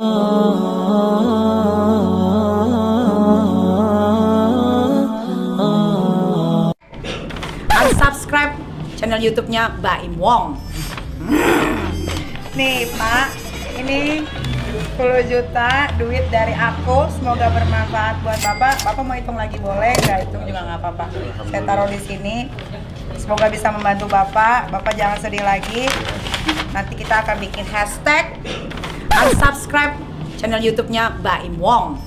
Unsubscribe channel YouTube-nya Baim Wong. Nih Pak, ini 10 juta duit dari aku, semoga bermanfaat buat Bapak. Bapak mau hitung lagi boleh, nggak hitung juga nggak apa-apa. Saya taruh di sini, semoga bisa membantu Bapak. Bapak jangan sedih lagi. Nanti kita akan bikin hashtag Unsubscribe channel YouTube-nya Baim Wong.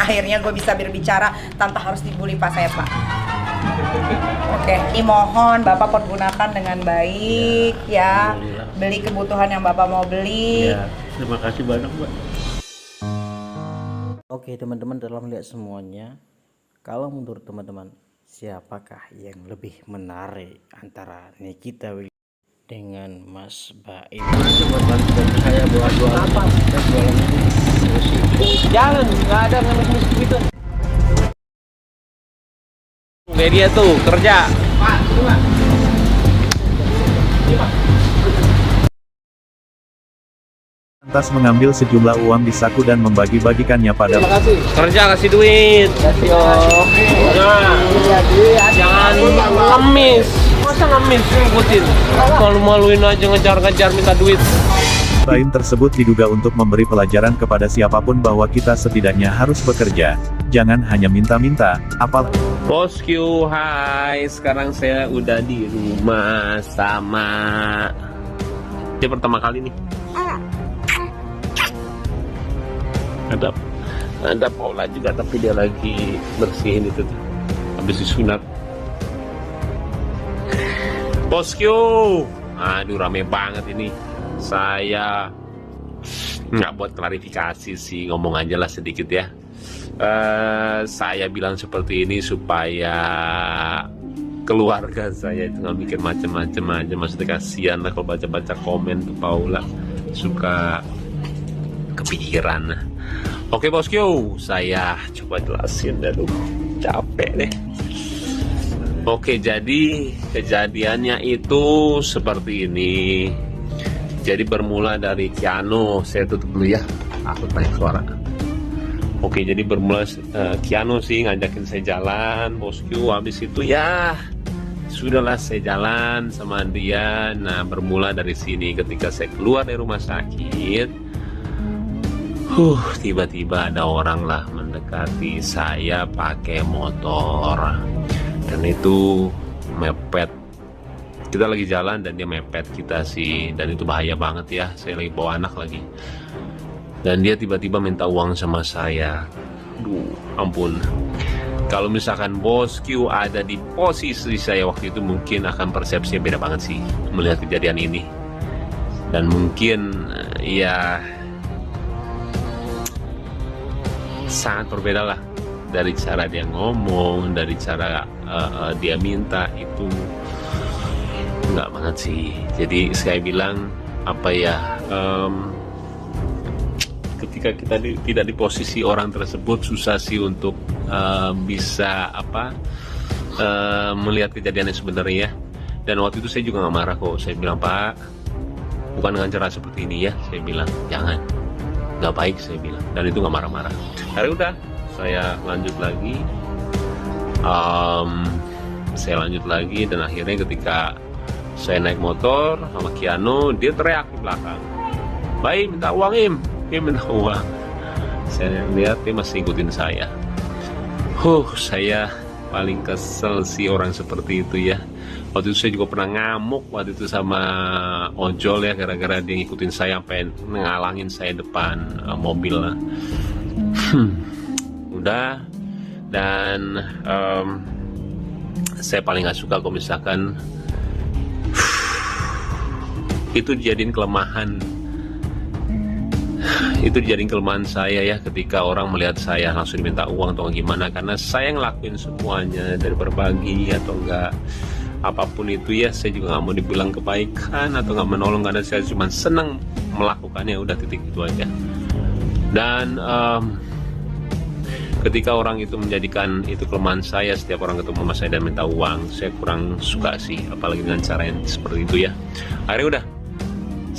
Akhirnya gue bisa berbicara tanpa harus dibully Pak saya Pak. Oke, ini mohon Bapak pergunakan dengan baik ya. Beli kebutuhan yang Bapak mau beli. Ya, terima kasih banyak Mbak. Oke teman-teman, dalam melihat semuanya, kalau menurut teman-teman siapakah yang lebih menarik antara Nikita Willy dengan Mas Baim? Saya buat apa? Jangan, nggak ada ngemis-ngemis gitu. Media tuh kerja. Lantas mengambil sejumlah uang di saku dan membagi-bagikannya pada Kerja kasih duit. Kasih om. Jangan ngemis. Masa ngemis ngikutin? Malu-maluin aja ngejar-ngejar minta duit. Baim tersebut diduga untuk memberi pelajaran kepada siapapun bahwa kita setidaknya harus bekerja, jangan hanya minta-minta, apalagi Bosku, hai. Sekarang saya udah di rumah sama. Dia pertama kali nih. Ada Paula juga, tapi dia lagi bersihin itu tuh. Habis disunat. Bosku, aduh rame banget ini. Saya nggak buat klarifikasi sih, ngomong aja lah sedikit ya. Saya bilang seperti ini supaya keluarga saya itu nggak mikir macam-macam aja. Maksudnya kasihan lah kalau baca-baca komen tuh Paula suka kepikiran. Oke bosku, saya coba jelasin dulu, capek deh. Oke, jadi kejadiannya itu seperti ini. Jadi bermula dari Kiano, saya tutup dulu ya, aku naik suara. Oke, jadi bermula Kiano sih ngajakin saya jalan, bosku. Habis itu ya sudahlah saya jalan sama dia. Nah, bermula dari sini ketika saya keluar dari rumah sakit. Tiba-tiba ada orang lah mendekati saya pakai motor. Dan itu mepet. Kita lagi jalan dan dia mepet kita sih. Dan itu bahaya banget ya. Saya lagi bawa anak lagi. Dan dia tiba-tiba minta uang sama saya. Aduh, ampun. Kalau misalkan bosku ada di posisi saya waktu itu, mungkin akan persepsinya beda banget sih melihat kejadian ini. Dan mungkin ya sangat berbeda lah. Dari cara dia ngomong, dari cara dia minta, itu nggak banget sih. Jadi saya bilang apa ya, ketika kita tidak di posisi orang tersebut, susah sih untuk bisa melihat kejadian yang sebenarnya. Dan waktu itu saya juga nggak marah kok. Saya bilang, Pak, bukan dengan cara seperti ini ya. Saya bilang jangan, nggak baik, saya bilang. Dan itu nggak marah-marah. Hari udah saya lanjut lagi. Saya lanjut lagi dan akhirnya ketika saya naik motor sama Kiano, dia teriak di belakang, "Baim, minta uang, Im minta uang." Saya lihat dia masih ikutin saya. Saya paling kesel sih orang seperti itu ya. Waktu itu saya juga pernah ngamuk waktu itu sama ojol ya, gara-gara dia ngikutin saya sampai ngalangin saya depan mobil lah. Udah. Dan saya paling gak suka kalau misalkan itu dijadiin kelemahan. Itu dijadiin kelemahan saya ya, ketika orang melihat saya langsung diminta uang atau gimana. Karena saya ngelakuin semuanya, dari berbagi atau enggak apapun itu ya, saya juga nggak mau dibilang kebaikan atau nggak menolong, karena saya cuma senang melakukannya, udah titik itu aja. Dan ketika orang itu menjadikan itu kelemahan saya, setiap orang ketemu sama saya dan minta uang, saya kurang suka sih, apalagi dengan cara yang seperti itu ya. Akhirnya udah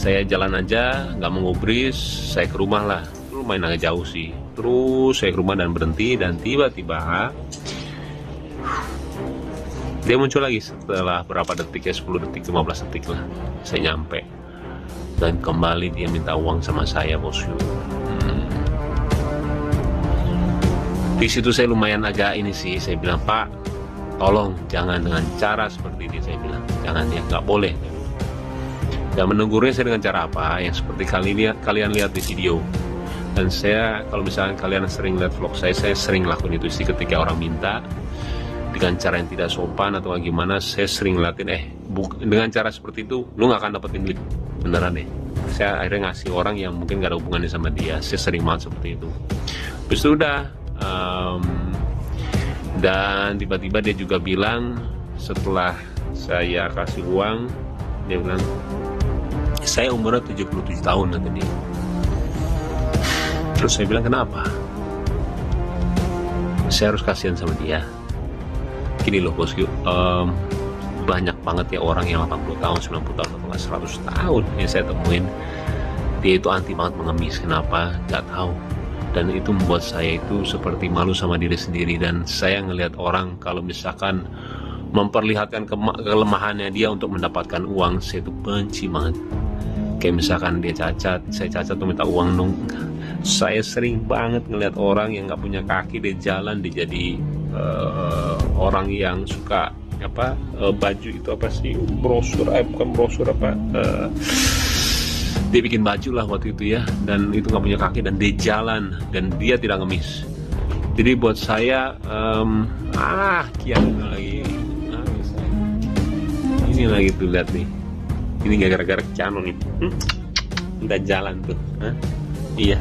Saya jalan aja, nggak mau ngubris, saya ke rumah lah. Lumayan agak jauh sih. Terus saya ke rumah dan berhenti, dan tiba-tiba dia muncul lagi setelah berapa detik ya, 10 detik, 15 detik lah. Saya nyampe. Dan kembali dia minta uang sama saya, bosku. Di situ saya lumayan agak ini sih, saya bilang, Pak, tolong jangan dengan cara seperti ini, saya bilang. Jangan ya, nggak boleh. Dan menegurnya saya dengan cara apa, yang seperti kalian lihat di video. Dan saya, kalau misalnya kalian sering lihat vlog saya sering lakukan itu sih. Ketika orang minta dengan cara yang tidak sopan atau gimana, saya sering ngeliatin, dengan cara seperti itu lu nggak akan dapetin duit beneran deh. Saya akhirnya ngasih orang yang mungkin gak ada hubungannya sama dia. Saya sering banget seperti itu. Terus itu udah, dan tiba-tiba dia juga bilang, setelah saya kasih uang, dia bilang, saya umurnya 77 tahun kata dia. Terus saya bilang, kenapa? Saya harus kasihan sama dia. Gini loh bosku, banyak banget ya orang yang 80 tahun, 90 tahun, atau 100 tahun yang saya temuin. Dia itu anti banget mengemis. Kenapa? Gak tahu. Dan itu membuat saya itu seperti malu sama diri sendiri. Dan saya ngelihat orang kalau misalkan memperlihatkan kelemahannya dia untuk mendapatkan uang, saya itu benci banget. Kayak misalkan dia cacat, saya cacat tuh minta uang dong. Saya sering banget ngelihat orang yang gak punya kaki, dia jalan, dia jadi orang yang suka baju itu apa sih, brosur, bukan brosur apa, dia bikin baju lah waktu itu ya, dan itu nggak punya kaki dan dia jalan dan dia tidak ngemis. Jadi buat saya kian lagi ini lagi tuh, lihat nih, ini gara-gara Keanu nih, udah jalan tuh, iya.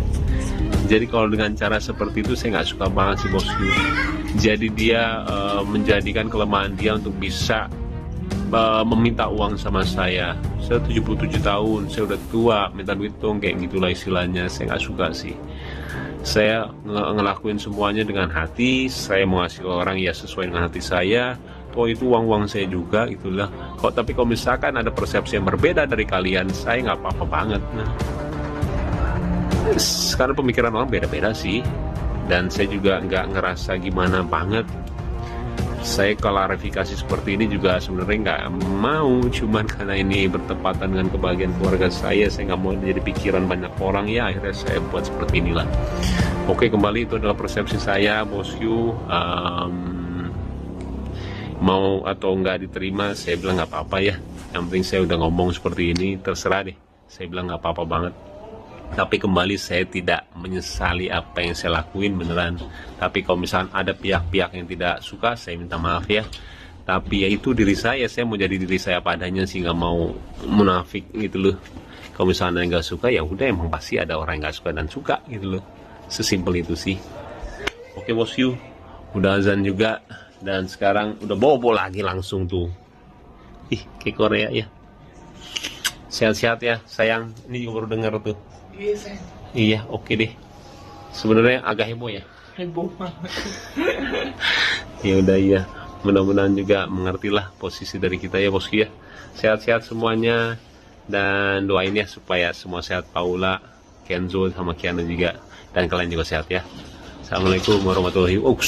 Jadi kalau dengan cara seperti itu saya nggak suka banget sih bosku. Jadi dia menjadikan kelemahan dia untuk bisa meminta uang sama saya. Saya 77 tahun, saya udah tua, minta duit dong, kayak gitulah istilahnya. Saya nggak suka sih. Saya ngelakuin semuanya dengan hati. Saya mau ngasih ke orang ya sesuai dengan hati saya. Oh itu uang saya juga, itulah. Tapi kalau misalkan ada persepsi yang berbeda dari kalian, saya nggak apa-apa banget. Karena pemikiran orang beda-beda sih. Dan saya juga nggak ngerasa gimana banget. Saya klarifikasi seperti ini juga sebenarnya nggak mau, cuman karena ini bertepatan dengan kebahagiaan keluarga saya nggak mau jadi pikiran banyak orang ya, akhirnya saya buat seperti inilah. Oke, kembali itu adalah persepsi saya bosku. Mau atau nggak diterima, saya bilang nggak apa-apa ya. Yang penting saya udah ngomong seperti ini, terserah deh. Saya bilang nggak apa-apa banget. Tapi kembali saya tidak menyesali apa yang saya lakuin beneran. Tapi kalau misalnya ada pihak-pihak yang tidak suka, saya minta maaf ya. Tapi ya itu diri saya mau jadi diri saya padanya sih, nggak mau munafik gitu loh. Kalau misalnya nggak suka ya udah, emang pasti ada orang yang nggak suka dan suka gitu loh. Sesimpel itu sih. Oke bosku, udah azan juga dan sekarang udah bobo lagi langsung tuh. Ih, kayak Korea ya. Sehat-sehat ya sayang. Ini juga baru dengar tuh. Iya, oke deh. Sebenarnya agak heboh ya. Heboh banget. Ya udah iya. Mudah-mudahan juga mengertilah posisi dari kita ya bosku ya. Sehat-sehat semuanya dan doain ya supaya semua sehat, Paula, Kenzo sama Kiana juga, dan kalian juga sehat ya. Assalamualaikum warahmatullahi wabarakatuh.